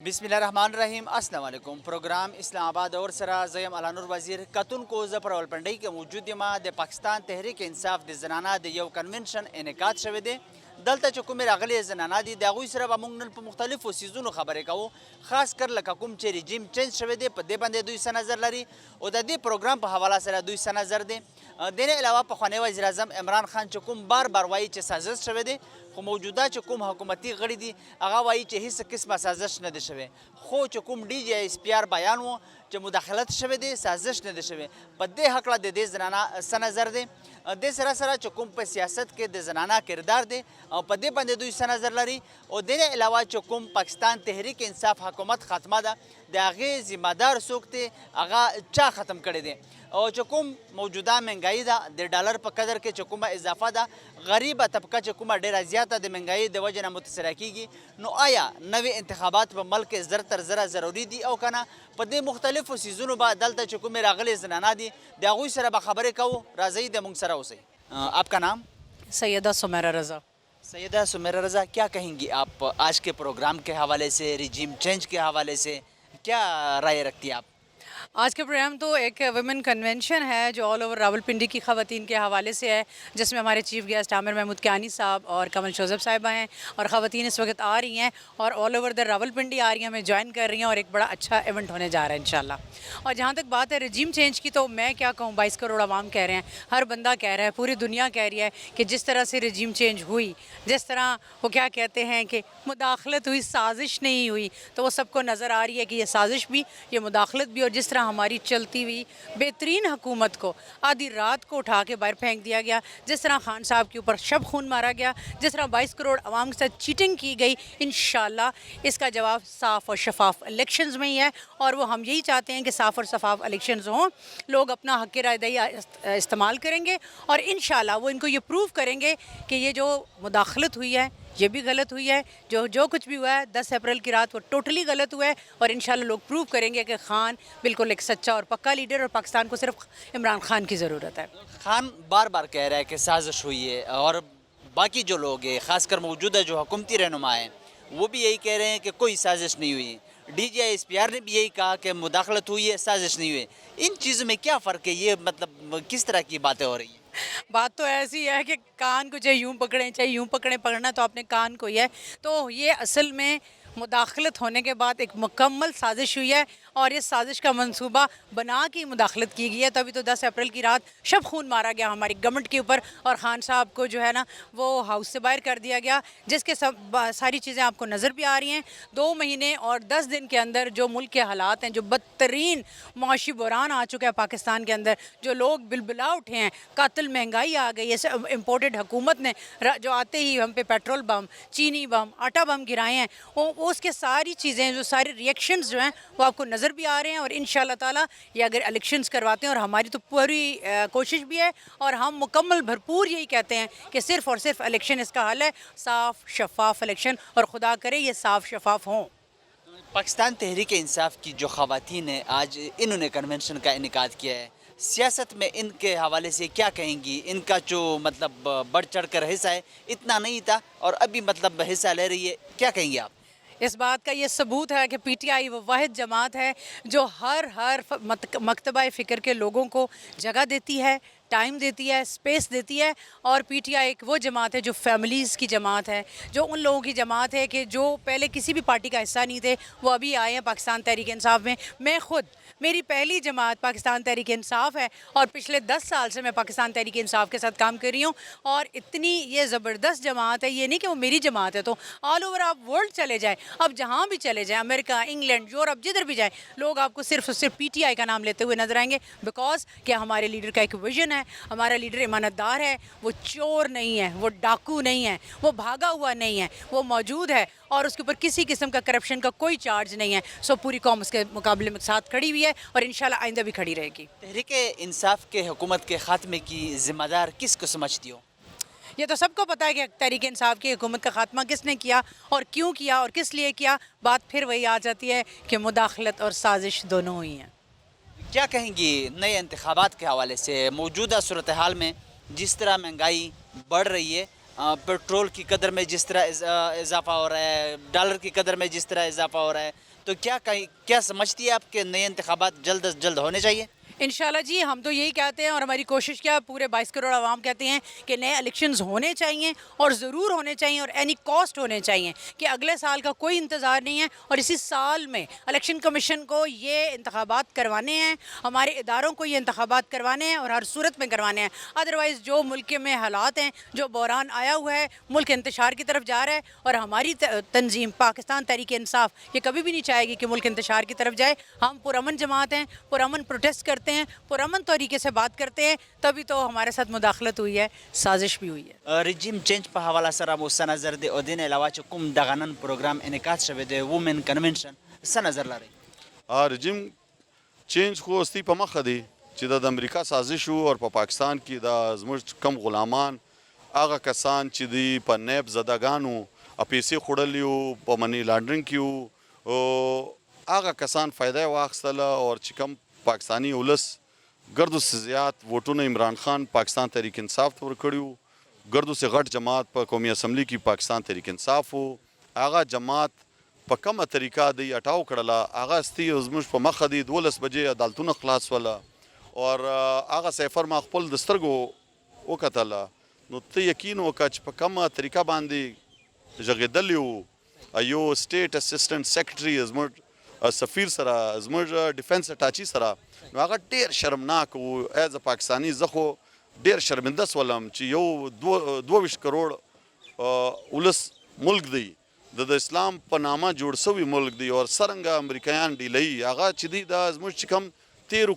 بسم الله الرحمن الرحیم السلام علیکم پروگرام اسلام آباد اور سره زیم علانور وزیر کتونکو ز پر ولپنډی کې موجود M the Pakistan Tehreek Insaf the زنانه the you convention انعقاد شوی دی دلته چې کومې راغلي زنانه دي د هغوی سره به موږ نن په مختلفو څیزونو خبرې کوو خاص کر لکه کوم چې رژیم چینج شوی دی په دې باندې دوی څه نظر لري او د دې پروګرام په حواله سره دوی څه نظر دی د نه علاوه پخوانی وزیر اعظم عمران خان چې کوم بار بار وایي چې سازش شوی دی خو موجوده چې کوم حکومتي غړي دي هغه وایي چې هیڅ قسمه سازش نه دی شوی خو چې کوم D G S P are بیان و چې مداخلت شوی دی سازش نه دی شوی په دې هکله د دې زنانه څه نظر دی د سره سره چې کوم په سیاست کې د زنانه کردار دی او په دې باندې دوی څه نظر لري او د نه علاوه چې کوم پاکستان تحریک انصاف حکومت ختمه ده د هغې ذمه دار څوک دی هغه چا ختم کړی دی او چې کوم موجوده مهنګایي ده د ډالر په قدر کې چې کومه اضافه ده غریبه طبقه چې کومه ډیره زیاته د مهنګایي د وجې نه متاثره کیږي نو آیا نوې انتخابات په ملک کې زر تر زره ضروري دي او که نه په دې مختلفو څیزونو به دلته چې کومې راغلې زنانه دي د هغوی سره به خبرې کوو راځئ د موږ سره اوسئ آپ کا نام سیدہ سمیرہ رضا سیدہ سمیرہ رضا کیا کہیں گی آپ آج کے پروگرام کے حوالے سے رجیم چینج کے حوالے سے کیا رائے رکھتی ہیں آپ آج کا پروگرام تو ایک ویمن کنونشن ہے جو آل اوور راولپنڈی کی خواتین کے حوالے سے ہے جس میں ہمارے چیف گیسٹ عامر محمود کیانی صاحب اور کمل شوزب صاحبہ ہیں اور خواتین اس وقت آ رہی ہیں اور آل اوور دا راولپنڈی آ رہی ہیں ہمیں جوائن کر رہی ہیں اور ایک بڑا اچھا ایونٹ ہونے جا رہا ہے انشاءاللہ اور جہاں تک بات ہے رجیم چینج کی تو میں کیا کہوں 22 کروڑ عوام کہہ رہے ہیں ہر بندہ کہہ رہا ہے پوری دنیا کہہ رہی ہے کہ جس طرح سے رجیم چینج ہوئی جس طرح وہ کیا کہتے ہیں کہ مداخلت ہوئی سازش نہیں ہوئی تو وہ سب کو نظر آ رہی ہے کہ یہ سازش بھی یہ مداخلت بھی اور جس طرح ہماری چلتی ہوئی بہترین حکومت کو آدھی رات کو اٹھا کے باہر پھینک دیا گیا جس طرح خان صاحب کے اوپر شب خون مارا گیا جس طرح 22 کروڑ عوام کے ساتھ چیٹنگ کی گئی انشاءاللہ اس کا جواب صاف اور شفاف الیکشنز میں ہی ہے اور وہ ہم یہی چاہتے ہیں کہ صاف اور شفاف الیکشنز ہوں لوگ اپنا حق رائے دہی استعمال کریں گے اور انشاءاللہ وہ ان کو یہ پروو کریں گے کہ یہ جو مداخلت ہوئی ہے یہ بھی غلط ہوئی ہے جو کچھ بھی ہوا ہے 10 اپریل کی رات وہ ٹوٹلی غلط ہوا ہے اور انشاءاللہ لوگ پروو کریں گے کہ خان بالکل ایک سچا اور پکا لیڈر اور پاکستان کو صرف عمران خان کی ضرورت ہے خان بار بار کہہ رہا ہے کہ سازش ہوئی ہے اور باقی جو لوگ ہیں خاص کر موجودہ جو حکومتی رہنما ہیں وہ بھی یہی کہہ رہے ہیں کہ کوئی سازش نہیں ہوئی D G S P R نے بھی یہی کہا کہ مداخلت ہوئی ہے سازش نہیں ہوئی ان چیزوں میں کیا فرق ہے یہ مطلب کس طرح کی باتیں ہو رہی ہیں بات تو ایسی ہے کہ کان کو چاہے یوں پکڑیں چاہے یوں پکڑیں پکڑنا تو اپنے کان کو ہی ہے تو یہ اصل میں مداخلت ہونے کے بعد ایک مکمل سازش ہوئی ہے اور اس سازش کا منصوبہ بنا کے مداخلت کی گئی ہے تبھی تو 10 اپریل کی رات شب خون مارا گیا ہماری گورنمنٹ کے اوپر اور خان صاحب کو جو ہے نا وہ ہاؤس سے باہر کر دیا گیا جس کے ساری چیزیں آپ کو نظر بھی آ رہی ہیں 2 مہینے اور 10 دن کے اندر جو ملک کے حالات ہیں جو بدترین معاشی بحران آ چکا ہے پاکستان کے اندر جو لوگ بلبلا اٹھے ہیں قاتل مہنگائی آ گئی ہے امپورٹڈ حکومت نے جو آتے ہی ہم پہ پیٹرول بم چینی بم آٹا بم گرائے ہیں اس کے ساری چیزیں جو سارے ریئیکشنز جو ہیں وہ آپ کو نظر بھی آ رہے ہیں اور انشاءاللہ تعالیٰ یہ اگر الیکشنز کرواتے ہیں اور ہماری تو پوری کوشش بھی ہے اور ہم مکمل بھرپور یہی کہتے ہیں کہ صرف اور صرف الیکشن اس کا حل ہے صاف شفاف الیکشن اور خدا کرے یہ صاف شفاف ہوں پاکستان تحریک انصاف کی جو خواتین ہیں آج انہوں نے کنونشن کا انعقاد کیا ہے سیاست میں ان کے حوالے سے کیا کہیں گی ان کا جو مطلب بڑھ چڑھ کر حصہ ہے اتنا نہیں تھا اور ابھی مطلب حصہ لے رہی ہے کیا کہیں گے آپ اس بات کا یہ ثبوت ہے کہ پی ٹی آئی وہ واحد جماعت ہے جو ہر مکتبہ فکر کے لوگوں کو جگہ دیتی ہے ٹائم دیتی ہے اسپیس دیتی ہے اور پی ٹی آئی ایک وہ جماعت ہے جو فیملیز کی جماعت ہے جو ان لوگوں کی جماعت ہے کہ جو پہلے کسی بھی پارٹی کا حصہ نہیں تھے وہ ابھی آئے ہیں پاکستان تحریک انصاف میں خود میری پہلی جماعت پاکستان تحریک انصاف ہے اور پچھلے 10 سال سے میں پاکستان تحریک انصاف کے ساتھ کام کر رہی ہوں اور اتنی یہ زبردست جماعت ہے یہ نہیں کہ وہ میری جماعت ہے تو آل اوور آپ ورلڈ چلے جائیں اب جہاں بھی چلے جائیں امریکہ انگلینڈ یورپ جدھر بھی جائیں لوگ آپ کو صرف پی ٹی آئی کا نام لیتے ہوئے نظر آئیں گے بیکاز کہ ہمارے لیڈر کا ایک ویژن ہے ہمارا لیڈر امانت دار ہے وہ چور نہیں ہے وہ ڈاکو نہیں ہے وہ بھاگا ہوا نہیں ہے وہ موجود ہے اور اس کے اوپر کسی قسم کا کرپشن کا کوئی چارج نہیں ہے سو پوری قوم اس کے مقابلے میں ساتھ کھڑی ہوئی ہے اور انشاءاللہ آئندہ بھی کھڑی رہے گی تحریک انصاف کے حکومت کے خاتمے کی ذمہ دار کس کو سمجھتی ہو یہ تو سب کو پتہ ہے کہ تحریک انصاف کی حکومت کا خاتمہ کس نے کیا اور کیوں کیا اور کس لیے کیا بات پھر وہی آ جاتی ہے کہ مداخلت اور سازش دونوں ہوئی ہیں کیا کہیں گی نئے انتخابات کے حوالے سے موجودہ صورتحال میں جس طرح مہنگائی بڑھ رہی ہے پیٹرول کی قدر میں جس طرح اضافہ ہو رہا ہے ڈالر کی قدر میں جس طرح اضافہ ہو رہا ہے تو کیا سمجھتی ہے آپ کہ نئے انتخابات جلد از جلد ہونے چاہیے؟ انشاءاللہ جی ہم تو یہی کہتے ہیں اور ہماری کوشش کیا پورے 22 کروڑ عوام کہتے ہیں کہ نئے الیکشنز ہونے چاہیے اور ضرور ہونے چاہیے اور اینی کاسٹ ہونے چاہیے کہ اگلے سال کا کوئی انتظار نہیں ہے اور اسی سال میں الیکشن کمیشن کو یہ انتخابات کروانے ہیں، ہمارے اداروں کو یہ انتخابات کروانے ہیں اور ہر صورت میں کروانے ہیں. ادروائز جو ملک میں حالات ہیں، جو بحران آیا ہوا ہے، ملک انتشار کی طرف جا رہا ہے اور ہماری تنظیم پاکستان تحریک انصاف یہ کبھی بھی نہیں چاہے گی کہ ملک انتشار کی طرف جائے. ہم پرامن جماعت ہیں، پرامن پروٹیسٹ کرتے ہیں، پرامن طریقے سے بات کرتے ہیں، تبھی تو ہمارے ساتھ مداخلت ہوئی ہے، سازش بھی ہوئی ہے. رژیم چینج په حواله سره مو څه نظر دی او دین علاوه چې کوم دغه نن پروګرام انعکاس شوی دی وومن کنونشن څه نظر لري؟ رژیم چینج خو استی په مخه دی چې د امریکا سازش وو او په پاکستان کې د زموږ کم غلامان هغه کسان چې دی په نیب زدهګانو پیسې خوړلي وو په منی لانډرینګ کې وو او هغه کسان فایده یې واخیستله او چې کم پاکستانی ولس ګردو سے زیات ووټونه عمران خان پاکستان تحریک انصاف ته ورکړي وو، ګردو سے غټ جماعت په قومي اسمبلی کې پاکستان تحریک انصاف وو. هغه جماعت په کومه طریقه دی اټاو کړله هغه استی زموږ په مخه دی 12 بجې عدالتونه خلاص وله او هغه سفر ما خپل د سترګو وکتله نو ته یقین وکړه چې په کومه طریقه باندې غږېدلی وو. یو سټیټ اسسټنټ سیکرټري زموږ سفیر سره زموږ ډیفنس اټاچي سره نو هغه ډېر شرمناک وو. ایز ا پاکستاني زه خو ډېر شرمنده سولم چې یو 22 کروڑ ولس ملک دی د اسلام په نامه جوړ سوی ملک دی او څرنګه امریکایان ډیلوي هغه چې دی د زموږ چې کوم تیر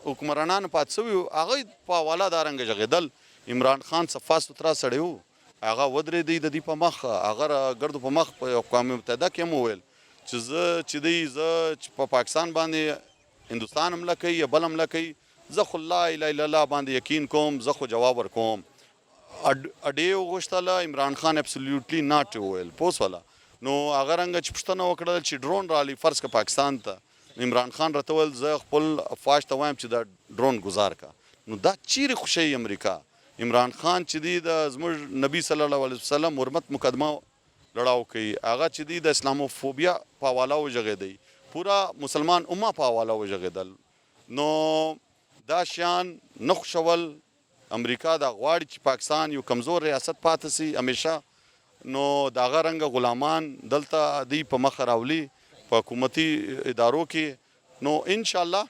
حکمرانان پات سوي هغه په حواله دا رنګه غږېدل. عمران خان صفا سوترا سړی وو، هغه ودرېدی د دې په مخ، هغه ګردو په مخ په اقوام متحده کې هم وویل چې زه په پاکستان باندې هندوستان حمله کوي یا بل حمله کوي زه خو لا اله الا الله باندې یقین کوم، زه خو جواب ورکوم. اډې وغوښتله عمران خان اپسلیوټلی ناټ وویل پوه شوله. نو هغه رنګه چې پوښتنه وکړله چې ډرون رالي فرض که پاکستان ته عمران خان راته ویل زه خپل افواج ته وایم چې دا ډرون ګزار کا. نو دا چیرې خوشی امریکا عمران خان چې دی د زموږ نبی صلی الله علیه وسلم حرمت مقدمه لړاو کوي، هغه چې دی د اسلاموفوبیا په حواله وژغېدی، پورا مسلمان امه په حواله وژغېدل. نو دا شیان نه خوښول امریکا دا غواړي چې پاکستان یو کمزور ریاست پاتې سي همیشه. نو د هغه رنګه غلامان دلته دی په مخه راولي په حکومتي ادارو کې. نو انشاءالله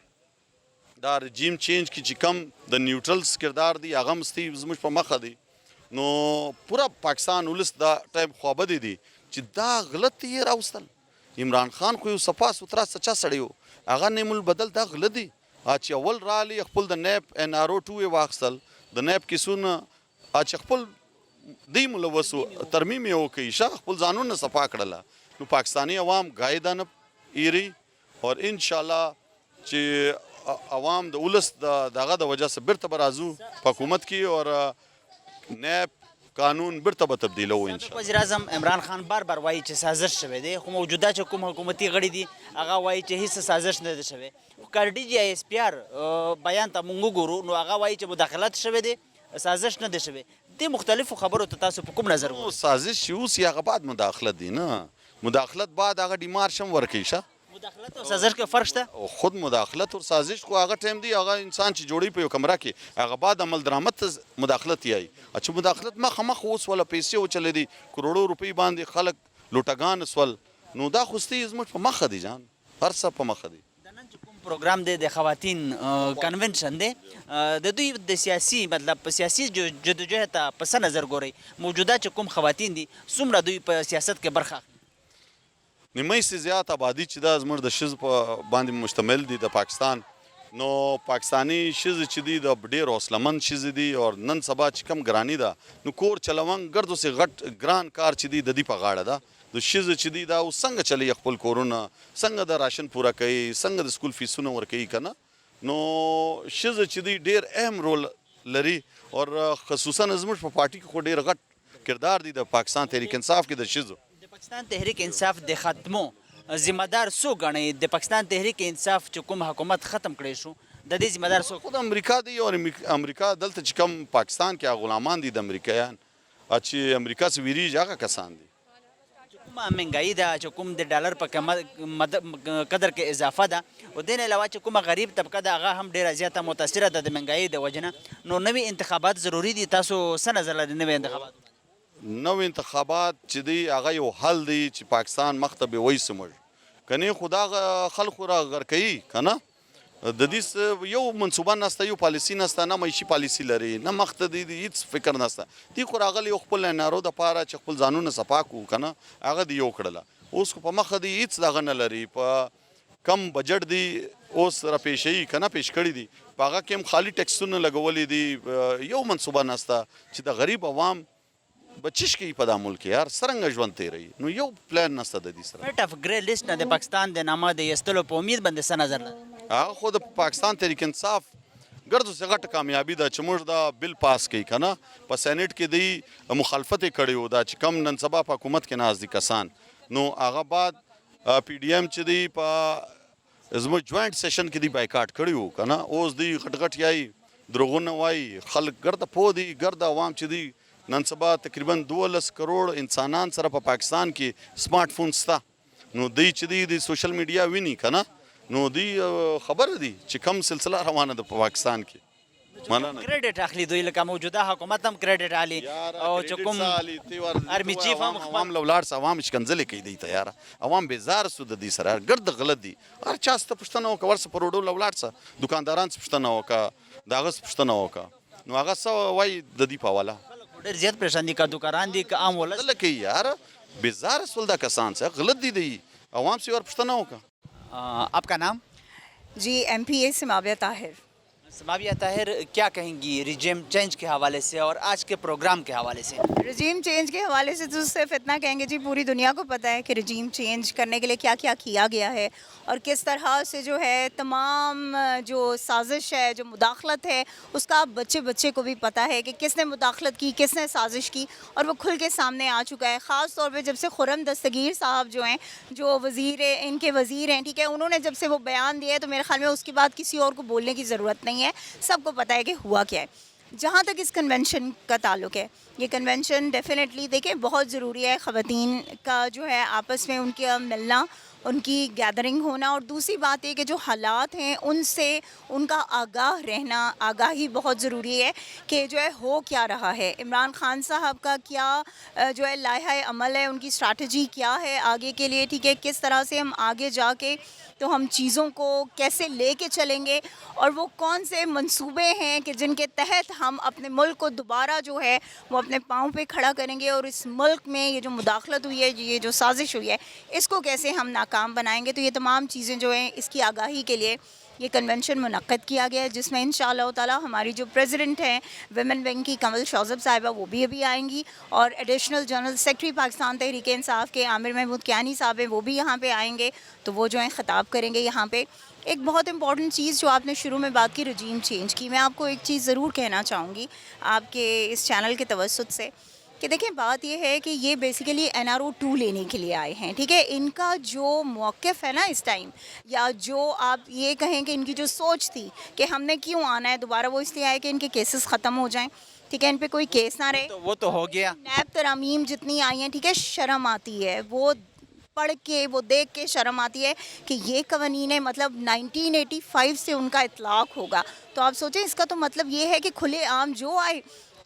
دا رژیم چینج کې چې کم د نیوټرلز کردار دی هغه هم ستی زموږ په مخه دی. نو پورا پاکستان ولس دا ټایم خوابدی دی چې دا غلط یې راوستل. عمران خان خو یو صفا سوترا سچا سړی و، هغه نیم البدل دا غلط دی. چې اول رالی خپل د نیب NRO 2 یې واخیستل، د نیب کیسونه چې خپل دی ملوث و ترمیم یې وکړي ښه خپل ځانونه صفا کړله. نو پاکستانی عوام ګایده نه ایري او انشاءالله چې عوام د ولس دغه د وجه څخه بیرته به راځو په حکومت کې او نیب قانون بیرته به تبدیلوو انشاءالله. وزیر اعظم عمران خان بار وایي چې سازش شوی دی، خو موجوده چې کوم حکومتي غړي دي هغه وایي چې هیڅ سازش نه دی شوی. KRDG بیان ته مونږ وګورو نو هغه وایي چې مداخلت شوی دی، سازش نه دی شوی. دې مختلفو خبرو ته تاسو په کوم نظر ګورئ؟ سازش چې اوس هغه بعد مداخلت دی نه، مداخلت بعد هغه ډیمارش هم ورکوي ښه. مداخلت او سازش کې فرق شته؟ خود مداخلت او سازش خو هغه ټایم دی هغه انسان چې جوړي په یو کمره کې هغه بعد عمل درآمد ته مداخلت یای. چې مداخلت مخ اوس ولا پیسې وچلې دي کروڑو روپۍ باندې خلک لوټګان سول. نو دا خو ستې زموږ په مخه دی جان، هر څه په مخه دی. د نن چې کوم پروګرام دی د خواتین کنونشن دی د دوی د سیاسي مطلب په سیاسي جدوجہد ته په څه نظر ګورئ؟ موجوده چې کوم خواتین دي څومره دوی په سیاست کې برخه اخلي؟ نیمه سي زیات آبادي چې دا زموږ د ښځو په باندې مشتمل دي د پاکستان. نو پاکستانی ښځې چې دي د ډېر حوصلهمند ښځې دي او نن سبا چې کم ګراني ده نو کور چلون ګردو سي غټ ګران کار چې دی د دې په غاړه ده. د ښځې چې دي دا اوس څنګه چلی خپل کورونه، څنګه د راشن پوره کوي، څنګه د سکول فیسونه ورکوي که نه. نو ښځه چې دی ډېر اهم رول لري او خصوصا زموږ په پارټي کې خو ډېر غټ کردار دی د پاکستان تحریک انصاف کې د ښځو. د پاکستان تحریک انصاف د ختمو ذمہ دار څوک ګڼئ؟ د پاکستان تحریک انصاف چې کوم حکومت ختم کړی شو د دې ذمہ دار څوک؟ خود امریکا دی او امریکا دلته چې کوم پاکستان کې غلامان دي د امریکایان چې امریکا څخه ویریږي هغه کسان دي. مهنګایي ده چې کوم د ډالر په قدر کې اضافه ده او دین علاوه چې کومه غریب طبقه ده هغه هم ډیره زیاته متاثره ده د مهنګایي د وجنه نو نوي انتخابات ضروری دي تاسو څه نظر لرئ نوي انتخابات نو انتخابات چې دی هغه یو حل دی چې پاکستان مخ ته به وایي سمج کني خدا خلکو را غر کوي کنه د دې یو منصوبه نسته یو پالیسی نسته نه معیشي پالیسی لري نه مخ ته دی هیڅ فکر نسته دی خو راغلی یو خپل نارو د پاره چې خپل ځانونه صفا کو کنه هغه دی یو کړله اوس خو په مخ دی هیڅ دغه نه لري په کم بجټ دی اوس را پیشي کنه پیش کړی دی په هغه کې هم خالی ټیکسونه لګولې دي یو منصوبه نسته چې د غریب عوام بچش کې په د ملک یار سرنګ ژوند تیری نو یو پلان نسته د دې سره پټ اف ګری لیست نه د پاکستان د نامه د یستلو په امید باندې څه نظر لرئ هغه خو د پاکستان تحریک انصاف ګردو څه غټه کامیابی ده چې موږ دا بل پاس کړي کنه په سېنات کې دی مخالفت کړي و دا چې کم نن سبا په حکومت کې ناز دي کسان نو هغه بعد پی ډی ایم چې دی په زموږ جوائنٹ سیشن کې دی بایکاټ کړي و کنه اوس دی غټ غټ یای دروغونه وای خلک ګرد پو دی ګرد عوام چې دی نن سبا تقریبا 12 کروڑ انسانان سره په پاکستان کې سمارټ فون ستا نو دی چې دی سوشل میډیا ویني کنه نو دی خبر دی چې کم سلسله روانه ده په پاکستان کې مننه کریډټ اخلي دوی لکه موجوده حکومت هم کریډټ علي او چې کوم ارمی چیف هم عوام لولاړ عوام شکنځلې کوي دی ته یار عوام بیزار سو د دې سره ګرد غلط دي هر چا ست پښتنه او کور څه پروډو لولاړ څه دکانداران څه پښتنه وکا داغه څه پښتنه وکا نو هغه څه وای د دې په والا ډېر زیات پریشان دي کا دکانداران دي که عام ولس لکه یار بیزار سول دا کسان څه غلط دي عوام سی ور پښتنه وکا آپ کا نام جی MPA سماویہ طاہر سماویہ طاہر کیا کہیں گی ریجیم چینج کے حوالے سے اور آج کے پروگرام کے حوالے سے رجیم چینج کے حوالے سے تو صرف اتنا کہیں گے جی پوری دنیا کو پتہ ہے کہ رجیم چینج کرنے کے لیے کیا کیا کیا گیا ہے اور کس طرح سے جو ہے تمام جو سازش ہے جو مداخلت ہے اس کا بچے بچے کو بھی پتہ ہے کہ کس نے مداخلت کی کس نے سازش کی اور وہ کھل کے سامنے آ چکا ہے خاص طور پہ جب سے خرم دستگیر صاحب جو ہیں جو ان کے وزیر ہیں ٹھیک ہے انہوں نے جب سے وہ بیان دیا ہے تو میرے خیال میں اس کے بعد کسی اور کو بولنے کی ضرورت نہیں ہے سب کو پتہ ہے کہ ہوا کیا ہے جہاں تک اس کنونشن کا تعلق ہے یہ کنونشن ڈیفینیٹلی دیکھیں بہت ضروری ہے خواتین کا جو ہے آپس میں ان کا ملنا ان کی گیدرنگ ہونا اور دوسری بات یہ کہ جو حالات ہیں ان سے ان کا آگاہ رہنا آگاہی بہت ضروری ہے کہ جو ہے ہو کیا رہا ہے عمران خان صاحب کا کیا جو ہے لائحہ عمل ہے ان کی اسٹریٹجی کیا ہے آگے کے لیے ٹھیک ہے کس طرح سے ہم آگے جا کے تو ہم چیزوں کو کیسے لے کے چلیں گے اور وہ کون سے منصوبے ہیں کہ جن کے تحت ہم اپنے ملک کو دوبارہ جو ہے وہ اپنے پاؤں پہ کھڑا کریں گے اور اس ملک میں یہ جو مداخلت ہوئی ہے یہ جو سازش ہوئی ہے اس کو کیسے ہم ناکام بنائیں گے تو یہ تمام چیزیں جو ہیں اس کی آگاہی کے لیے یہ کنونشن منعقد کیا گیا ہے جس میں انشاءاللہ تعالی ہماری جو پریزیڈنٹ ہیں ویمن ونگ کی کمل شوزب صاحبہ وہ بھی ابھی آئیں گی اور additional general secretary Pakistan Tehreek Insaf کے عامر محمود کیانی صاحب ہیں وہ بھی یہاں پہ آئیں گے تو وہ جو ہیں خطاب کریں گے یہاں پہ ایک بہت امپورٹنٹ چیز جو آپ نے شروع میں بات کی رجیم چینج کی میں آپ کو ایک چیز ضرور کہنا چاہوں گی آپ کے اس چینل کے توسط سے کہ دیکھیں بات یہ ہے کہ یہ بیسیکلی NRO 2 لینے کے لیے آئے ہیں ٹھیک ہے ان کا جو موقف ہے نا اس ٹائم یا جو آپ یہ کہیں کہ ان کی جو سوچ تھی کہ ہم نے کیوں آنا ہے دوبارہ وہ اس لیے آئے کہ ان کے کیسز ختم ہو جائیں ٹھیک ہے ان پہ کوئی کیس نہ رہے وہ تو ہو گیا نیب ترامیم جتنی آئی ہیں ٹھیک ہے شرم آتی ہے وہ پڑھ کے وہ دیکھ کے شرم آتی ہے کہ یہ قوانین مطلب 1985 سے ان کا اطلاق ہوگا تو آپ سوچیں اس کا تو مطلب یہ ہے کہ کھلے عام جو آئے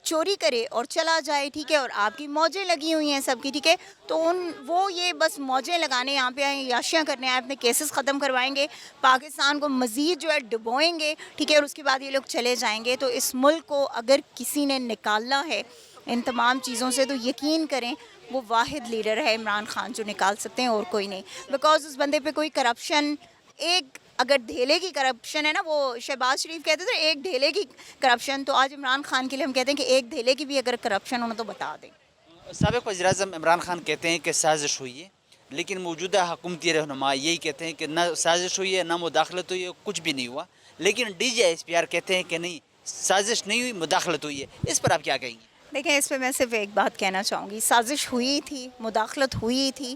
چوری کرے اور چلا جائے ٹھیک ہے اور آپ کی موجیں لگی ہوئی ہیں سب کی ٹھیک ہے تو وہ یہ بس موجیں لگانے یہاں پہ آئیں یاشیاں کرنے آئے اپنے کیسز ختم کروائیں گے پاکستان کو مزید جو ہے ڈبوئیں گے ٹھیک ہے اور اس کے بعد یہ لوگ چلے جائیں گے تو اس ملک کو اگر کسی نے نکالنا ہے ان تمام چیزوں سے تو یقین کریں وہ واحد لیڈر ہے عمران خان جو نکال سکتے ہیں اور کوئی نہیں بیکاز اس بندے پہ کوئی کرپشن ایک اگر ڈھیلے کی کرپشن ہے نا وہ شہباز شریف کہتے تھے ایک ڈھیلے کی کرپشن تو آج عمران خان کے لیے ہم کہتے ہیں کہ ایک ڈھیلے کی بھی اگر کرپشن ہونا تو بتا دیں سابق وزیر اعظم عمران خان کہتے ہیں کہ سازش ہوئی ہے لیکن موجودہ حکومتی رہنما یہی کہتے ہیں کہ نہ سازش ہوئی ہے نہ مداخلت ہوئی ہے کچھ بھی نہیں ہوا لیکن DGISPR کہتے ہیں کہ نہیں سازش نہیں ہوئی مداخلت ہوئی ہے اس پر آپ کیا کہیں گے دیکھیں اس پہ میں صرف ایک بات کہنا چاہوں گی سازش ہوئی تھی مداخلت ہوئی تھی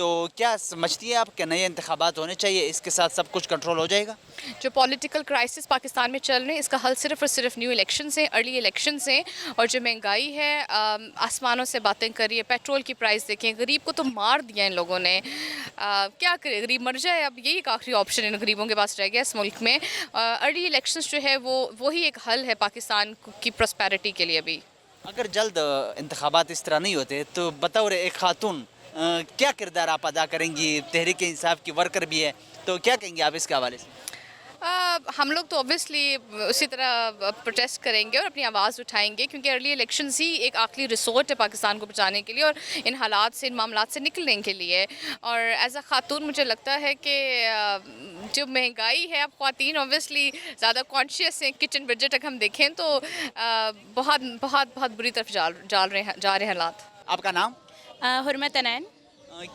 تو کیا سمجھتی ہیں آپ کہ نئے انتخابات ہونے چاہیے، اس کے ساتھ سب کچھ کنٹرول ہو جائے گا؟ جو پولیٹیکل کرائسس پاکستان میں چل رہے ہیں اس کا حل صرف اور صرف نیو الیکشن سے، ارلی الیکشن سے. اور جو مہنگائی ہے آسمانوں سے باتیں کریے، پیٹرول کی پرائس دیکھیں، غریب کو تو مار دیا ان لوگوں نے. کیا کرے، غریب مر جائے، اب یہی ایک آخری آپشن ان غریبوں کے پاس رہ گیا اس ملک میں. ارلی الیکشنز جو ہے وہی ایک حل ہے پاکستان کی پراسپیرٹی کے لیے بھی. اگر جلد انتخابات اس طرح نہیں ہوتے تو بطور ایک خاتون کیا کردار آپ ادا کریں گی؟ تحریک انصاف کی ورکر بھی ہے، تو کیا کہیں گے آپ اس کے حوالے سے؟ ہم لوگ تو اوبیسلی اسی طرح پروٹیسٹ کریں گے اور اپنی آواز اٹھائیں گے، کیونکہ ارلی الیکشنز ہی ایک آخری ریسورٹ ہے پاکستان کو بچانے کے لیے اور ان حالات سے، ان معاملات سے نکلنے کے لیے. اور ایز اے خاتون مجھے لگتا ہے کہ جو مہنگائی ہے، اب خواتین اوبیسلی زیادہ کانشیس ہیں. کچن بجٹ تک ہم دیکھیں تو بہت بہت بہت بری طرف جا رہے ہیں حالات. آپ کا نام؟ حرمت انین.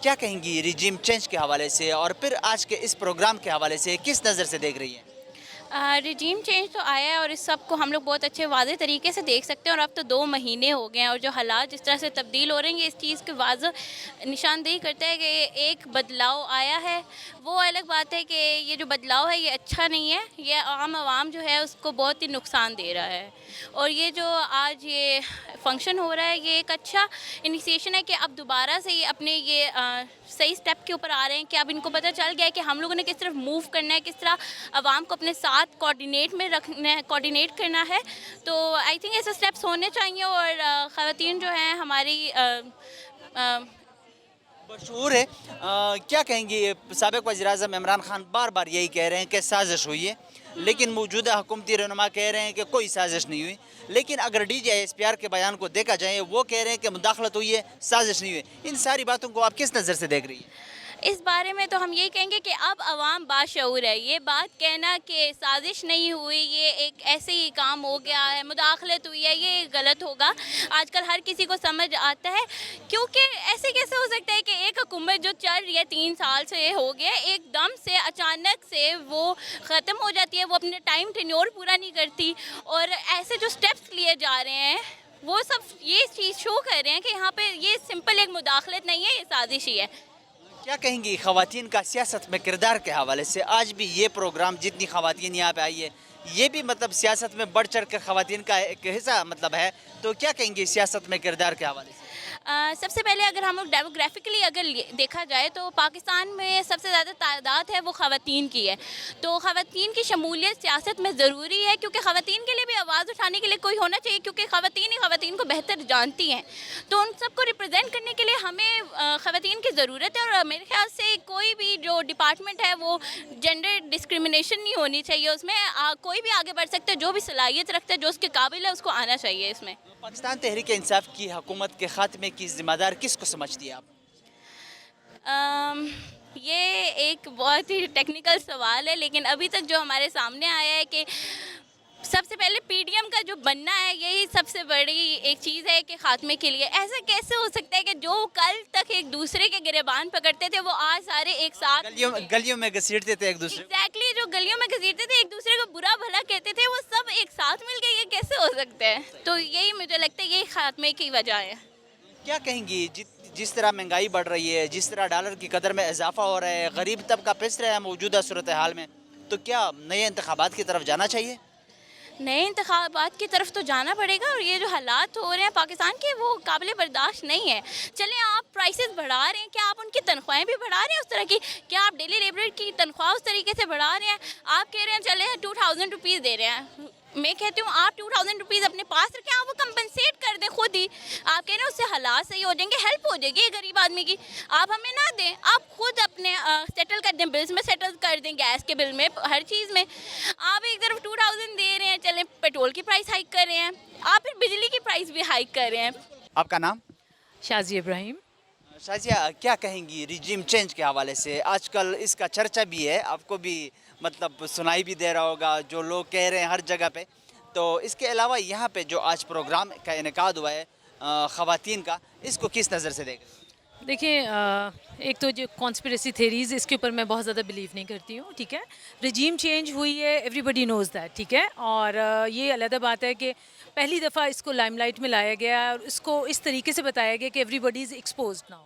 کیا کہیں گی ریجیم چینج کے حوالے سے اور پھر آج کے اس پروگرام کے حوالے سے کس نظر سے دیکھ رہی ہیں؟ رجیم چینج تو آیا ہے اور اس سب کو ہم لوگ بہت اچھے واضح طریقے سے دیکھ سکتے ہیں، اور اب تو 2 مہینے ہو گئے ہیں اور جو حالات جس طرح سے تبدیل ہو رہے ہیں، یہ اس چیز کی واضح نشاندہی کرتا ہے کہ ایک بدلاؤ آیا ہے. وہ الگ بات ہے کہ یہ جو بدلاؤ ہے یہ اچھا نہیں ہے، یہ عام عوام جو ہے اس کو بہت ہی نقصان دے رہا ہے. اور یہ جو آج یہ فنکشن ہو رہا ہے یہ ایک اچھا انیشیشن ہے کہ اب دوبارہ سے یہ اپنے یہ صحیح سٹیپ کے اوپر آ رہے ہیں کہ اب ان کو پتہ چل گیا ہے کہ ہم لوگوں نے کس طرح موو کرنا ہے، کس طرح عوام کو اپنے ساتھ کوآرڈینیٹ میں رکھنا ہے، کوآرڈینیٹ کرنا ہے. تو آئی تھنک ایسے سٹیپس ہونے چاہیے. اور خواتین جو ہیں ہماری مشہور ہے. کیا کہیں گے؟ سابق وزیر اعظم عمران خان بار بار یہی کہہ رہے ہیں کہ سازش ہوئی ہے، لیکن موجودہ حکومتی رہنما کہہ رہے ہیں کہ کوئی سازش نہیں ہوئی. لیکن اگر D G S P R کے بیان کو دیکھا جائے، وہ کہہ رہے ہیں کہ مداخلت ہوئی ہے، سازش نہیں ہوئی. ان ساری باتوں کو آپ کس نظر سے دیکھ رہی ہیں؟ اس بارے میں تو ہم یہ کہیں گے کہ اب عوام باشعور ہے. یہ بات کہنا کہ سازش نہیں ہوئی، یہ ایک ایسے ہی کام ہو گیا ہے، مداخلت ہوئی ہے، یہ غلط ہوگا. آج کل ہر کسی کو سمجھ آتا ہے، کیونکہ ایسے کیسے ہو سکتا ہے کہ ایک حکومت جو چل رہی ہے 3 سال سے ہو گیا، ایک دم سے اچانک سے وہ ختم ہو جاتی ہے، وہ اپنے ٹائم ٹینیور پورا نہیں کرتی. اور ایسے جو سٹیپس لیے جا رہے ہیں وہ سب یہ چیز شو کر رہے ہیں کہ یہاں پہ یہ سمپل ایک مداخلت نہیں ہے، یہ سازش ہی ہے. کیا کہیں گی خواتین کا سیاست میں کردار کے حوالے سے؟ آج بھی یہ پروگرام جتنی خواتین یہاں پہ آئی ہے، یہ بھی مطلب سیاست میں بڑھ چڑھ کر خواتین کا ایک حصہ مطلب ہے، تو کیا کہیں گی سیاست میں کردار کے حوالے سے؟ سب سے پہلے اگر ہم لوگ ڈیموگرافکلی اگر دیکھا جائے تو پاکستان میں سب سے زیادہ تعداد ہے وہ خواتین کی ہے. تو خواتین کی شمولیت سیاست میں ضروری ہے، کیونکہ خواتین کے لیے بھی آواز اٹھانے کے لیے کوئی ہونا چاہیے، کیونکہ خواتین ہی خواتین کو بہتر جانتی ہیں. تو ان سب کو ریپرزینٹ کرنے کے لیے ہمیں خواتین کی ضرورت ہے. اور میرے خیال سے کوئی بھی جو ڈپارٹمنٹ ہے وہ جینڈر ڈسکریمنیشن نہیں ہونی چاہیے. اس میں کوئی بھی آگے بڑھ سکتا ہے، جو بھی صلاحیت رکھتا ہے، جو اس کے قابل ہے، اس کو آنا چاہیے اس میں. پاکستان تحریک انصاف کی حکومت کے خاتمے کی ذمہ دار کس کو سمجھتی ہے آپ؟ یہ ایک بہت ہی ٹیکنیکل سوال ہے، لیکن ابھی تک جو ہمارے سامنے آیا ہے کہ سب سے پہلے پی ڈی ایم کا جو بننا ہے یہی سب سے بڑی ایک چیز ہے کہ خاتمے کے لیے. ایسا کیسے ہو سکتا ہے کہ جو کل تک ایک دوسرے کے گریبان پکڑتے تھے وہ آج سارے ایک ساتھ گلیوں میں گھسیٹتے تھے ایک دوسرے کو. ایگزیکٹلی جو گلیوں میں گھسیٹتے تھے، ایک دوسرے کو برا بھلا کہتے تھے، وہ سب ایک ساتھ مل کے یہ کیسے ہو سکتا ہے؟ تو یہی مجھے لگتا ہے یہی خاتمے کی وجہ ہے. کیا کہیں گی جس طرح مہنگائی بڑھ رہی ہے، جس طرح ڈالر کی قدر میں اضافہ ہو رہا ہے، غریب طبقہ پس رہا ہے موجودہ صورتحال میں، تو کیا نئے انتخابات کی طرف جانا چاہیے؟ نئے انتخابات کی طرف تو جانا پڑے گا. اور یہ جو حالات ہو رہے ہیں پاکستان کے وہ قابل برداشت نہیں ہے. چلیں آپ پرائسز بڑھا رہے ہیں، کیا آپ ان کی تنخواہیں بھی بڑھا رہے ہیں اس طرح کی؟ کیا آپ ڈیلی لیبر کی تنخواہ اس طریقے سے بڑھا رہے ہیں؟ آپ کہہ رہے ہیں چلیں 2000 روپیز دے رہے ہیں. میں کہتی ہوں آپ 2000 روپیز اپنے پاس رکھیں، آپ وہ کمپنسیٹ کر دیں خود ہی. آپ کہہ رہے ہیں اس سے حالات صحیح ہو جائیں گے، ہیلپ ہو جائے گی غریب آدمی کی. آپ ہمیں نہ دیں، آپ خود اپنے سیٹل کر دیں، بلز میں سیٹل کر دیں، گیس کے بل میں، ہر چیز میں. آپ ایک طرف 2000 دے رہے ہیں، چلیں پیٹرول کی پرائس ہائک کر رہے ہیں، آپ پھر بجلی کی پرائس بھی ہائک کر رہے ہیں. آپ کا نام؟ شازیہ ابراہیم. شازیہ، کیا کہیں گی ریجیم چینج کے حوالے سے؟ آج کل اس کا چرچا بھی ہے، آپ کو بھی مطلب سنائی بھی دے رہا ہوگا جو لوگ کہہ رہے ہیں ہر جگہ پہ. تو اس کے علاوہ یہاں پہ جو آج پروگرام کا انعقاد ہوا ہے خواتین کا، اس کو کس نظر سے دیکھ رہے ہیں؟ دیکھیں، ایک تو جو کانسپریسی تھیریز اس کے اوپر میں بہت زیادہ بلیو نہیں کرتی ہوں. ٹھیک ہے، رجیم چینج ہوئی ہے، ایوری بڈی نوز دیٹ. ٹھیک ہے، اور یہ علیحدہ بات ہے کہ پہلی دفعہ اس کو لائم لائٹ میں لایا گیا اور اس کو اس طریقے سے بتایا گیا کہ everybody is exposed now.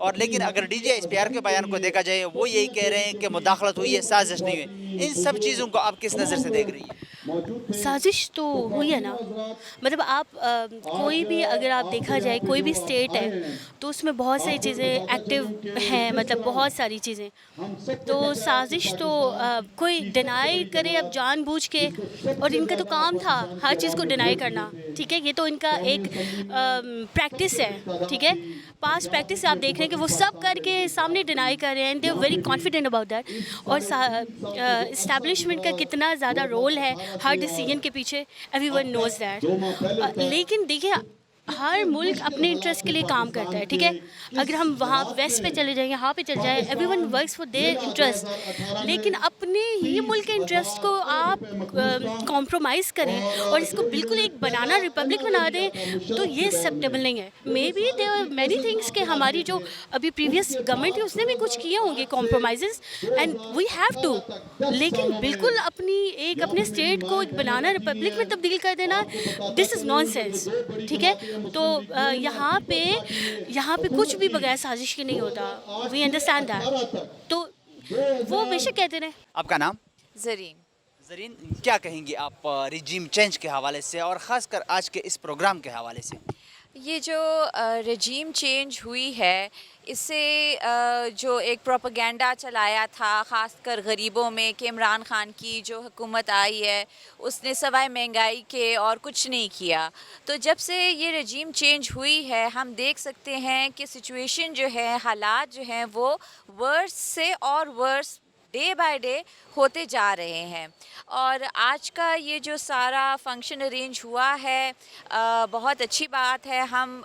اور لیکن اگر D G S P R کے بیان کو دیکھا جائے وہ یہی کہہ رہے ہیں کہ مداخلت ہوئی ہے, سازش نہیں ہوئی. ان سب چیزوں کو آپ کس نظر سے دیکھ رہی ہیں؟ سازش تو ہوئی ہے نا. مطلب آپ کوئی بھی اگر آپ دیکھا جائے کوئی بھی اسٹیٹ ہے تو اس میں بہت ساری چیزیں ایکٹیو ہیں, مطلب بہت ساری چیزیں. تو سازش تو کوئی ڈینائی کرے اب جان بوجھ کے, اور ان کا تو کام تھا ہر چیز کو ڈینائی کرنا, ٹھیک ہے. یہ تو ان کا ایک پریکٹس ہے, ٹھیک ہے. پاسٹ پریکٹس آپ دیکھ رہے ہیں کہ وہ سب کر کے سامنے ڈینائی کر رہے ہیں, they are very confident about that. اور اسٹیبلشمنٹ کا کتنا زیادہ رول ہے ہر ڈیسیجن کے پیچھے, ایوری ون نوز دیٹ. لیکن دیکھیے ہر ملک اپنے انٹرسٹ کے لیے کام کرتا ہے, ٹھیک ہے. اگر ہم وہاں ویسٹ پہ چلے جائیں, یہاں پہ چل جائیں, everyone works for their interest. لیکن اپنے ہی ملک کے انٹرسٹ کو آپ کمپرومائز کریں اور اس کو بالکل ایک بنانا ریپبلک بنا دیں, تو یہ ایکسیپٹیبل نہیں ہے. May be there are many things کہ ہماری جو ابھی پریویس گورنمنٹ ہے اس نے بھی کچھ کیے ہوں گے compromises, and we have to. لیکن بالکل اپنے اسٹیٹ کو ایک بنانا ریپبلک میں تبدیل کر دینا, دس از نان سینس, ٹھیک ہے. تو یہاں پہ کچھ بھی بغیر سازش کے نہیں ہوتا, وی انڈرسٹینڈ دیٹ. تو وہ بے شک کہتے رہے. آپ کا نام؟ زرین. زرین, کیا کہیں گی آپ رجیم چینج کے حوالے سے اور خاص کر آج کے اس پروگرام کے حوالے سے؟ یہ جو رجیم چینج ہوئی ہے اس سے جو ایک پروپیگنڈا چلایا تھا خاص کر غریبوں میں کہ عمران خان کی جو حکومت آئی ہے اس نے سوائے مہنگائی کے اور کچھ نہیں کیا. تو جب سے یہ رجیم چینج ہوئی ہے ہم دیکھ سکتے ہیں کہ سچویشن جو ہے, حالات جو ہیں وہ ورس سے اور ورس ڈے بائی ڈے ہوتے جا رہے ہیں. اور آج کا یہ جو سارا فنکشن ارینج ہوا ہے بہت اچھی بات ہے. ہم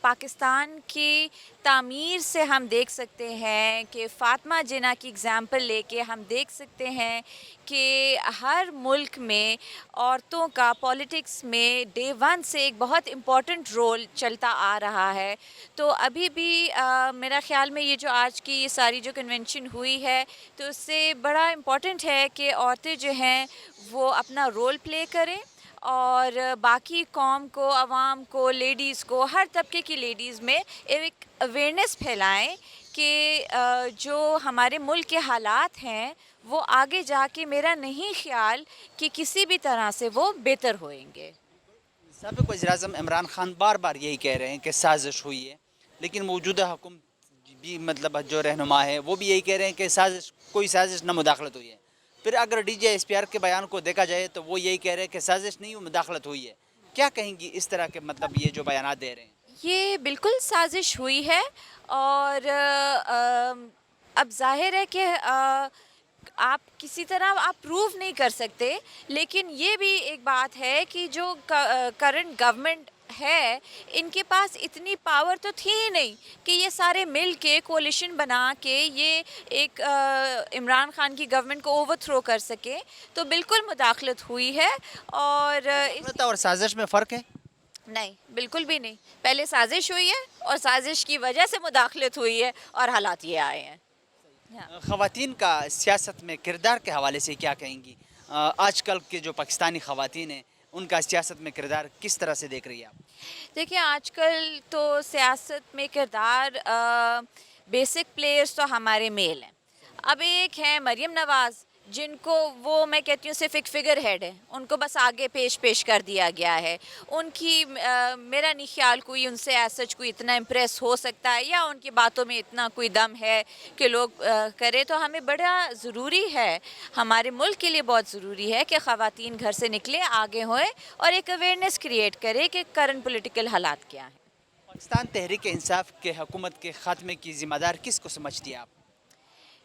پاکستان کی تعمیر سے ہم دیکھ سکتے ہیں کہ فاطمہ جناح کی اگزامپل لے کے ہم دیکھ سکتے ہیں کہ ہر ملک میں عورتوں کا پولیٹکس میں ڈے ون سے ایک بہت امپورٹنٹ رول چلتا آ رہا ہے. تو ابھی بھی میرا خیال میں یہ جو آج کی یہ ساری جو کنونشن ہوئی ہے تو اس سے بڑا امپورٹنٹ ہے کہ عورتیں جو ہیں وہ اپنا رول پلے کریں اور باقی قوم کو, عوام کو, لیڈیز کو, ہر طبقے کی لیڈیز میں ایک اویئرنیس پھیلائیں کہ جو ہمارے ملک کے حالات ہیں وہ آگے جا کے میرا نہیں خیال کہ کسی بھی طرح سے وہ بہتر ہوئیں گے. سابق وزیر اعظم عمران خان بار بار یہی کہہ رہے ہیں کہ سازش ہوئی ہے, لیکن موجودہ حکومت بھی مطلب جو رہنما ہے وہ بھی یہی کہہ رہے ہیں کہ کوئی سازش نہ مداخلت ہوئی ہے. پھر اگر D G S P R کے بیان کو دیکھا جائے تو وہ یہی کہہ رہے ہیں کہ سازش نہیں, مداخلت ہوئی ہے. کیا کہیں گی اس طرح کے مطلب یہ جو بیانات دے رہے ہیں؟ یہ بالکل سازش ہوئی ہے اور اب ظاہر ہے کہ آپ کسی طرح آپ پروو نہیں کر سکتے, لیکن یہ بھی ایک بات ہے کہ جو کرنٹ گورنمنٹ ہے ان کے پاس اتنی پاور تو تھی ہی نہیں کہ یہ سارے مل کے کولیشن بنا کے یہ ایک عمران خان کی گورنمنٹ کو اوور تھرو کر سکے. تو بالکل مداخلت ہوئی ہے. اور سازش میں فرق ہے؟ نہیں, بالکل بھی نہیں. پہلے سازش ہوئی ہے اور سازش کی وجہ سے مداخلت ہوئی ہے اور حالات یہ آئے ہیں. خواتین کا سیاست میں کردار کے حوالے سے کیا کہیں گی؟ آج کل کے جو پاکستانی خواتین ہیں ان کا سیاست میں کردار کس طرح سے دیکھ رہی ہیں آپ؟ دیکھیں آج کل تو سیاست میں کردار بیسک پلیئرز تو ہمارے میل ہیں. اب ایک ہیں مریم نواز جن کو وہ میں کہتی ہوں صرف ایک فگر ہیڈ ہے, ان کو بس آگے پیش کر دیا گیا ہے. ان کی میرا نہیں خیال کوئی ان سے ایز سچ کوئی اتنا امپریس ہو سکتا ہے یا ان کی باتوں میں اتنا کوئی دم ہے کہ لوگ کرے. تو ہمیں بڑا ضروری ہے, ہمارے ملک کے لیے بہت ضروری ہے کہ خواتین گھر سے نکلے, آگے ہوئیں اور ایک اویئرنیس کریٹ کرے کہ کرنٹ پولیٹیکل حالات کیا ہیں. پاکستان تحریک انصاف کے حکومت کے خاتمے کی ذمہ دار کس کو سمجھتی ہیں آپ؟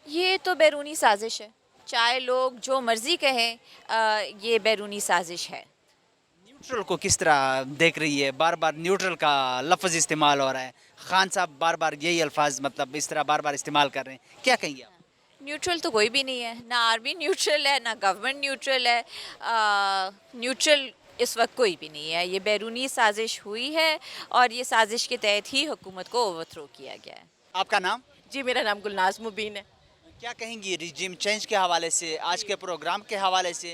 یہ تو بیرونی سازش ہے, چاہے لوگ جو مرضی کہیں, یہ بیرونی سازش ہے. نیوٹرل کو کس طرح دیکھ رہی ہے؟ بار بار نیوٹرل کا لفظ استعمال ہو رہا ہے, خان صاحب بار بار یہی الفاظ مطلب اس طرح بار بار استعمال کر رہے ہیں, کیا کہیں گے آپ؟ نیوٹرل تو کوئی بھی نہیں ہے, نہ آرمی نیوٹرل ہے, نہ گورنمنٹ نیوٹرل ہے. نیوٹرل اس وقت کوئی بھی نہیں ہے. یہ بیرونی سازش ہوئی ہے اور یہ سازش کے تحت ہی حکومت کو اوور تھرو کیا گیا ہے. آپ کا نام؟ جی میرا نام گلناز مبین ہے. کیا کہیں گی رجیم چینج کے حوالے سے, آج کے پروگرام کے حوالے سے؟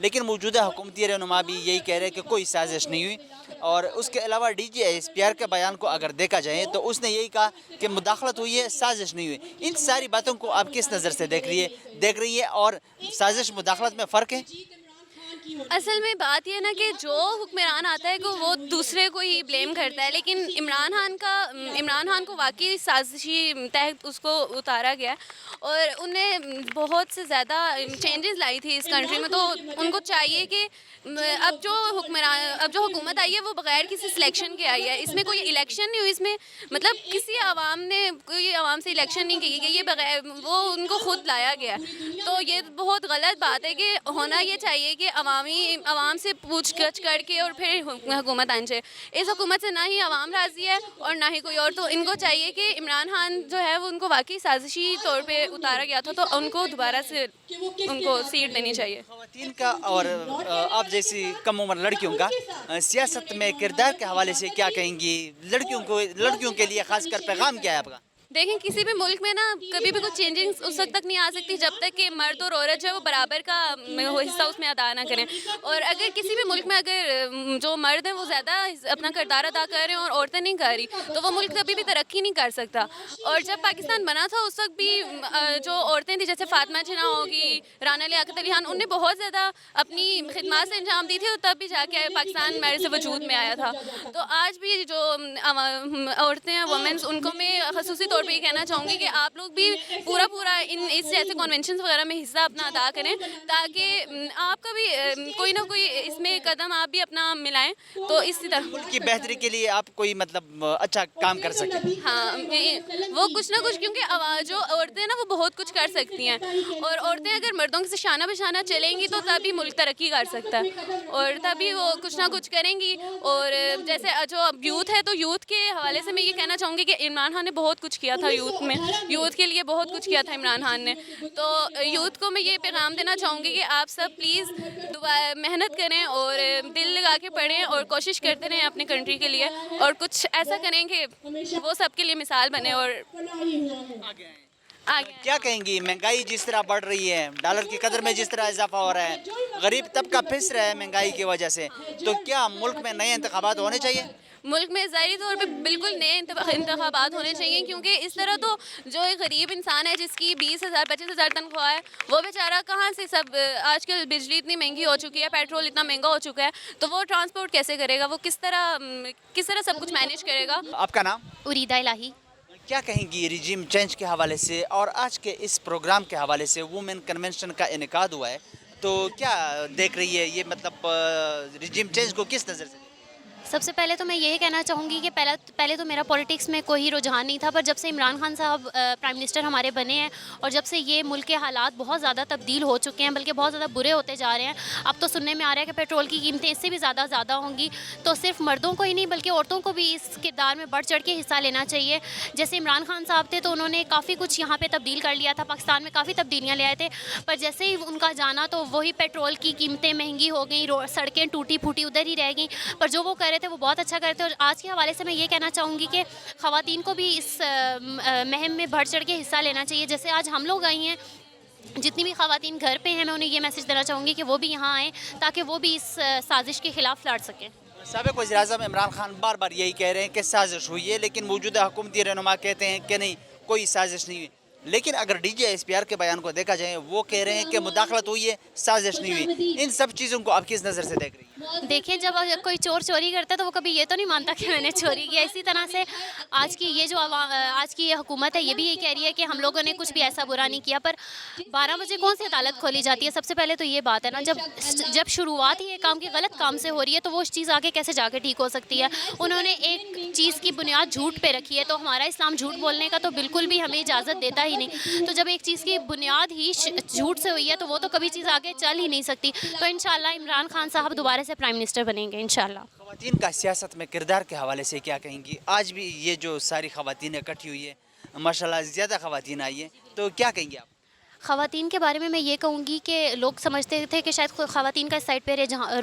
لیکن موجودہ حکومتی رہنما بھی یہی کہہ رہے ہیں کہ کوئی سازش نہیں ہوئی. اور اس کے علاوہ D G S P R کے بیان کو اگر دیکھا جائے تو اس نے یہی کہا کہ مداخلت ہوئی ہے, سازش نہیں ہوئی. ان ساری باتوں کو آپ کس نظر سے دیکھ رہی ہے اور سازش مداخلت میں فرق ہے؟ اصل میں بات یہ ہے نا کہ جو حکمران آتا ہے کہ وہ دوسرے کو ہی بلیم کرتا ہے, لیکن عمران خان کو واقعی سازشی تحت اس کو اتارا گیا اور انہیں بہت سے زیادہ چینجز لائی تھی اس کنٹری میں. تو ان کو چاہیے کہ اب جو حکومت آئی ہے وہ بغیر کسی سلیکشن کے آئی ہے. اس میں کوئی الیکشن نہیں ہوئی, اس میں مطلب کسی عوام سے الیکشن نہیں کی گئی, یہ بغیر وہ ان کو خود لایا گیا. تو یہ بہت غلط بات ہے کہ ہونا یہ چاہیے کہ عوام سے پوچھ گچھ کر کے اور پھر حکومت آنی چاہیے. اس حکومت سے نہ ہی عوام راضی ہے اور نہ ہی کوئی اور. تو ان کو چاہیے کہ عمران خان جو ہے وہ ان کو واقعی سازشی طور پہ اتارا گیا تھا, تو ان کو دوبارہ سے ان کو سیٹ دینی چاہیے. خواتین کا اور آپ جیسی کم عمر لڑکیوں کا سیاست میں کردار کے حوالے سے کیا کہیں گی؟ لڑکیوں کے لیے خاص کر پیغام کیا ہے آپ کا؟ دیکھیں کسی بھی ملک میں نا کبھی بھی کوئی چینجنگ اس وقت تک نہیں آ سکتی جب تک کہ مرد اور عورت جو ہے وہ برابر کا حصہ اس میں ادا نہ کریں. اور اگر کسی بھی ملک میں اگر جو مرد ہیں وہ زیادہ اپنا کردار ادا کر رہے ہیں اور عورتیں نہیں کر رہی تو وہ ملک کبھی بھی ترقی نہیں کر سکتا. اور جب پاکستان بنا تھا اس وقت بھی جو عورتیں تھیں جیسے فاطمہ جناح ہوگی, رانا لیاقت علی خان, ان نے بہت زیادہ اپنی خدمات سے انجام دی تھی اور تب بھی جا کے پاکستان میرے سے وجود میں آیا تھا. تو آج بھی جو عورتیں ہیں وومنس, ان کو میں خصوصی طور پہ یہ کہنا چاہوں گی کہ آپ لوگ بھی پورا اس جیسے کنونشنز وغیرہ میں حصہ اپنا ادا کریں تاکہ آپ کا بھی کوئی نہ کوئی اس میں قدم آپ بھی اپنا ملائیں. تو اسی طرح ملک کی بہتری کے لیے آپ کوئی مطلب اچھا کام کر سکیں. ہاں وہ کچھ نہ کچھ, کیونکہ جو عورتیں ہیں نا وہ بہت کچھ کر سکتی ہیں اور عورتیں اگر مردوں سے شانہ بشانہ چلیں گی تو تبھی ملک ترقی کر سکتا ہے اور تبھی وہ کچھ نہ کچھ کریں گی. اور جیسے جو اب یوتھ ہے تو یوتھ کے حوالے سے میں یہ کہنا چاہوں گی کہ عمران خان نے بہت کچھ کیا تھا یوتھ کے لیے بہت کچھ کیا تھا عمران خان نے. تو یوتھ کو میں یہ پیغام دینا چاہوں گی کہ آپ سب پلیز محنت کریں اور دل لگا کے پڑھیں اور کوشش کرتے رہیں اپنے کنٹری کے لیے اور کچھ ایسا کریں کہ وہ سب کے لیے مثال بنے اور آگے. کیا کہیں گی؟ مہنگائی جس طرح بڑھ رہی ہے, ڈالر کی قدر میں جس طرح اضافہ ہو رہا ہے, غریب طبقہ پھنس رہا ہے مہنگائی کی وجہ سے, تو کیا ملک میں نئے انتخابات ہونے چاہیے؟ ملک میں ظاہری طور پہ بالکل نئے انتخابات ہونے چاہیے, کیونکہ اس طرح تو جو ایک غریب انسان ہے جس کی 20,000 25,000 تنخواہ ہے وہ بیچارہ کہاں سے سب, آج کل بجلی اتنی مہنگی ہو چکی ہے, پیٹرول اتنا مہنگا ہو چکا ہے, تو وہ ٹرانسپورٹ کیسے کرے گا, وہ کس طرح سب کچھ مینیج کرے گا. آپ کا نام؟ اریدہ الہی. کیا کہیں گی رجیم چینج کے حوالے سے اور آج کے اس پروگرام کے حوالے سے؟ وومن کنونشن کا انعقاد ہوا ہے, تو کیا دیکھ رہی ہے یہ مطلب رجیم چینج کو کس نظر سے؟ سب سے پہلے تو میں یہی کہنا چاہوں گی کہ پہلے تو میرا پولیٹکس میں کوئی رجحان نہیں تھا, پر جب سے عمران خان صاحب پرائم منسٹر ہمارے بنے ہیں اور جب سے یہ ملک کے حالات بہت زیادہ تبدیل ہو چکے ہیں, بلکہ بہت زیادہ برے ہوتے جا رہے ہیں. اب تو سننے میں آ رہا ہے کہ پیٹرول کی قیمتیں اس سے بھی زیادہ ہوں گی, تو صرف مردوں کو ہی نہیں بلکہ عورتوں کو بھی اس کردار میں بڑھ چڑھ کے حصہ لینا چاہیے. جیسے عمران خان صاحب تھے تو انہوں نے کافی کچھ یہاں پہ تبدیل کر لیا تھا, پاکستان میں کافی تبدیلیاں لے آئے تھے, پر جیسے ہی ان کا جانا تو وہی پیٹرول کی قیمتیں مہنگی ہو گئیں, سڑکیں ٹوٹی پھوٹی ادھر ہی رہ گئیں. پر جو وہ کر رہے تھے وہ بہت اچھا کرتے. اور آج کے حوالے سے میں یہ کہنا چاہوں گی کہ خواتین کو بھی اس مہم میں بڑھ چڑھ کے حصہ لینا چاہیے. جیسے آج ہم لوگ آئی ہیں, جتنی بھی خواتین گھر پہ ہیں میں انہیں یہ میسج دینا چاہوں گی کہ وہ بھی یہاں آئیں تاکہ وہ بھی اس سازش کے خلاف لڑ سکیں. سابق وزیر اعظم عمران خان بار بار یہی کہہ رہے ہیں کہ سازش ہوئی ہے, لیکن موجودہ حکومتی رہنما کہتے ہیں کہ نہیں, کوئی سازش نہیں ہوئی. لیکن اگر D G S P R کے بیان کو دیکھا جائے وہ کہہ رہے ہیں کہ مداخلت ہوئی ہے, سازش نہیں ہوئی. ان سب چیزوں کو آپ کس نظر سے دیکھ رہی ہیں؟ دیکھیں جب کوئی چور چوری کرتا ہے تو وہ کبھی یہ تو نہیں مانتا کہ میں نے چوری کیا. اسی طرح سے آج کی یہ حکومت ہے یہ بھی یہ کہہ رہی ہے کہ ہم لوگوں نے کچھ بھی ایسا برا نہیں کیا. پر 12 بجے کون سی عدالت کھولی جاتی ہے؟ سب سے پہلے تو یہ بات ہے نا, جب شروعات ہی ایک کام کی غلط کام سے ہو رہی ہے تو وہ چیز آگے کیسے جا کے ٹھیک ہو سکتی ہے؟ انہوں نے ایک چیز کی بنیاد جھوٹ پہ رکھی ہے, تو ہمارا اسلام جھوٹ بولنے کا تو بالکل بھی ہمیں اجازت دیتا ہی نہیں. تو جب ایک چیز کی بنیاد ہی جھوٹ سے ہوئی ہے تو وہ تو کبھی چیز آگے چل ہی نہیں سکتی. تو انشاءاللہ عمران خان صاحب دوبارہ سے پرائم منسٹر بنیں گے انشاءاللہ. خواتین کا سیاست میں کردار کے حوالے سے کیا کہیں گی؟ آج بھی یہ جو ساری خواتین اکٹھی ہوئی ہے, ماشاءاللہ زیادہ خواتین آئی ہیں, تو کیا کہیں گے آپ؟ خواتین کے بارے میں یہ کہوں گی کہ لوگ سمجھتے تھے کہ شاید خواتین کا اس سائڈ پہ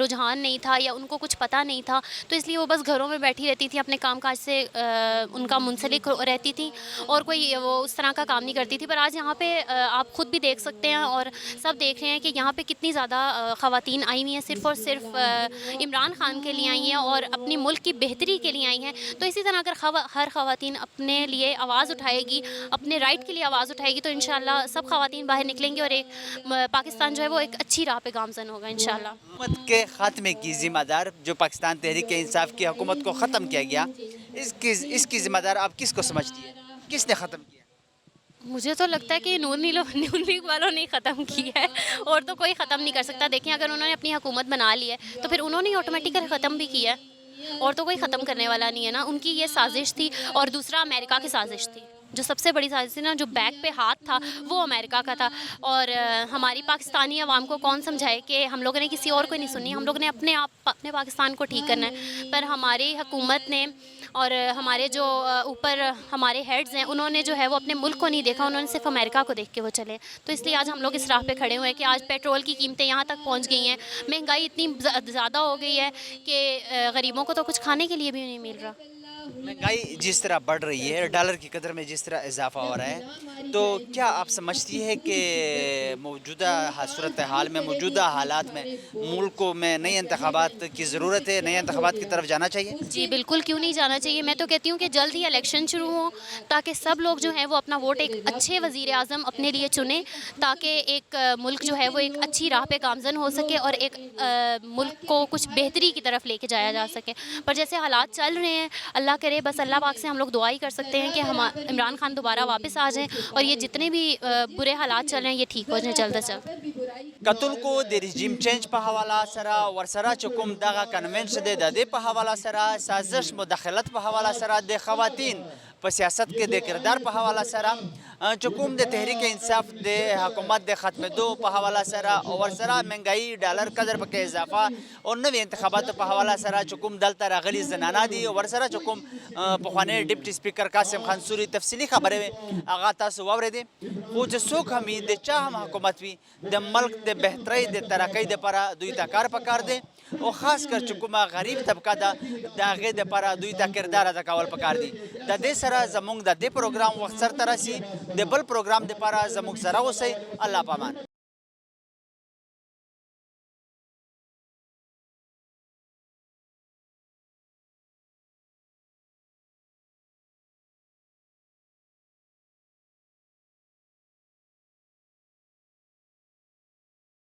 رجحان نہیں تھا یا ان کو کچھ پتہ نہیں تھا، تو اس لیے وہ بس گھروں میں بیٹھی رہتی تھی، اپنے کام کاج سے ان کا منسلک رہتی تھیں اور کوئی وہ اس طرح کا کام نہیں کرتی تھی. پر آج یہاں پہ آپ خود بھی دیکھ سکتے ہیں اور سب دیکھ رہے ہیں کہ یہاں پہ کتنی زیادہ خواتین آئی ہوئی ہیں، صرف اور صرف عمران خان کے لیے آئی ہیں اور اپنی ملک کی بہتری کے لیے آئی ہیں. تو اسی طرح اگر ہر خواتین اپنے لیے آواز اٹھائے گی، اپنے رائٹ کے لیے آواز اٹھائے گی، تو انشاءاللہ سب خواتین باہر نکلیں گی اور ایک پاکستان جو ہے وہ ایک اچھی راہ پہ گامزن ہوگا انشاءاللہ. حکومت کے خاتمے کی ذمہ دار جو پاکستان تحریک انصاف کی حکومت کو ختم کیا گیا، اس کی ذمہ دار آپ کس کو سمجھتی ہیں؟ کس نے ختم کیا؟ مجھے تو لگتا ہے کہ نون لیگ والوں نے ختم کی ہے اور تو کوئی ختم نہیں کر سکتا. دیکھیں اگر انہوں نے اپنی حکومت بنا لی ہے تو پھر انہوں نے آٹومیٹیکلی ختم بھی کیا ہے اور تو کوئی ختم کرنے والا نہیں ہے نا. ان کی یہ سازش تھی اور دوسرا امریکہ کی سازش تھی. جو سب سے بڑی سازش تھی نا، جو بیک پہ ہاتھ تھا وہ امریکہ کا تھا. اور ہماری پاکستانی عوام کو کون سمجھائے کہ ہم لوگوں نے کسی اور کو نہیں سنی، ہم لوگوں نے اپنے پاکستان کو ٹھیک کرنا ہے. پر ہماری حکومت نے اور ہمارے جو اوپر ہمارے ہیڈز ہیں، انہوں نے جو ہے وہ اپنے ملک کو نہیں دیکھا، انہوں نے صرف امریکہ کو دیکھ کے وہ چلے. تو اس لیے آج ہم لوگ اس راہ پہ کھڑے ہوئے ہیں کہ آج پیٹرول کی قیمتیں یہاں تک پہنچ گئی ہیں، مہنگائی اتنی زیادہ ہو گئی ہے کہ غریبوں کو تو کچھ کھانے کے لیے بھی نہیں مل رہا. مہنگائی جس طرح بڑھ رہی ہے، ڈالر کی قدر میں جس طرح اضافہ ہو رہا ہے، تو کیا آپ سمجھتی ہے کہ موجودہ صورتحال میں، موجودہ حالات میں ملک میں نئے انتخابات کی ضرورت ہے، نئے انتخابات کی طرف جانا چاہیے؟ جی بالکل، کیوں نہیں جانا چاہیے. میں تو کہتی ہوں کہ جلد ہی الیکشن شروع ہوں تاکہ سب لوگ جو ہیں وہ اپنا ووٹ ایک اچھے وزیر اعظم اپنے لیے چنیں، تاکہ ایک ملک جو ہے وہ ایک اچھی راہ پہ گامزن ہو سکے اور ایک ملک کو کچھ بہتری کی طرف لے کے جایا جا سکے. پر جیسے حالات چل رہے ہیں، اللہ کرے بس اللہ پاک سے ہم لوگ دعا ہی کر سکتے ہیں کہ عمران خان دوبارہ واپس آ جائیں اور یہ جتنے بھی برے حالات چل رہے ہیں یہ ٹھیک ہو جائیں جلد از جلد. کتل کو د رژیم چینج په حواله سره ورسره چې کوم دغه کنونشن دی د دې په حواله سره سازش مداخلت په حواله سره د خواتین په سیاست کې د کردار په حواله سره چې کوم د تحریک انصاف د حکومت د ختمېدو په حواله سره او ورسره مهنګايي ډالر قدر پکې اضافه او نوې انتخاباتو په حواله سره چې کوم دلته راغلي زنانه دي او ورسره چې کوم پخوانی ډیپټي سپیکر قاسم خان سوري تفصیلي خبرې وې هغه تاسو واورېدې. خو چې څوک هم وي، د چا هم حکومت وي، د ملک د بهترۍ د ترقۍ دپاره دوی ته کار پکار دی او خاص کر چې کومه غریب طبقه ده د هغې دپاره دوی ته کردار ادا کول پکار دي. د دې سره زموږ د دې پروګرام وخت سرته رسي. د بل پروګرام دپاره زموږ سره اوسئ. الله پامان.